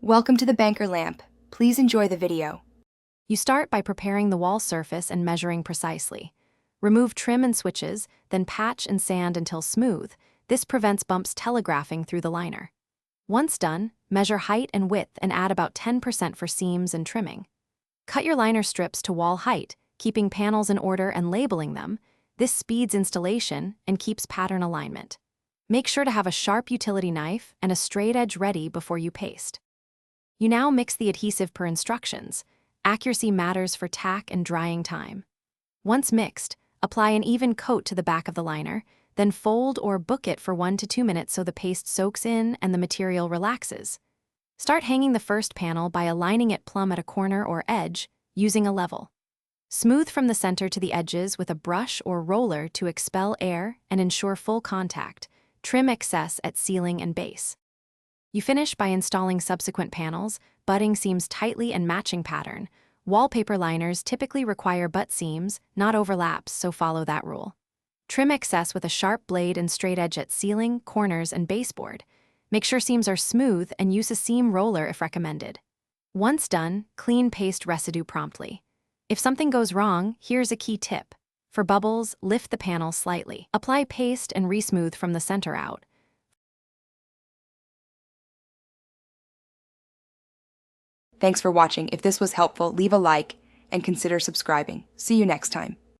Welcome to the banker lamp. Please enjoy the video. You start by preparing the wall surface and measuring precisely. Remove trim and switches, then patch and sand until smooth. This prevents bumps telegraphing through the liner. Once done, measure height and width and add about 10% for seams and trimming. Cut your liner strips to wall height, keeping panels in order and labeling them. This speeds installation and keeps pattern alignment. Make sure to have a sharp utility knife and a straight edge ready before you paste. You now mix the adhesive per instructions. Accuracy matters for tack and drying time. Once mixed, apply an even coat to the back of the liner, then fold or book it for 1 to 2 minutes so the paste soaks in and the material relaxes. Start hanging the first panel by aligning it plumb at a corner or edge, using a level. Smooth from the center to the edges with a brush or roller to expel air and ensure full contact. Trim excess at ceiling and base. You finish by installing subsequent panels, butting seams tightly and matching pattern. Wallpaper liners typically require butt seams, not overlaps, so follow that rule. Trim excess with a sharp blade and straight edge at ceiling, corners, and baseboard. Make sure seams are smooth and use a seam roller if recommended. Once done, clean paste residue promptly. If something goes wrong, here's a key tip. For bubbles, lift the panel slightly. Apply paste and resmooth from the center out. Thanks for watching. If this was helpful, leave a like and consider subscribing. See you next time.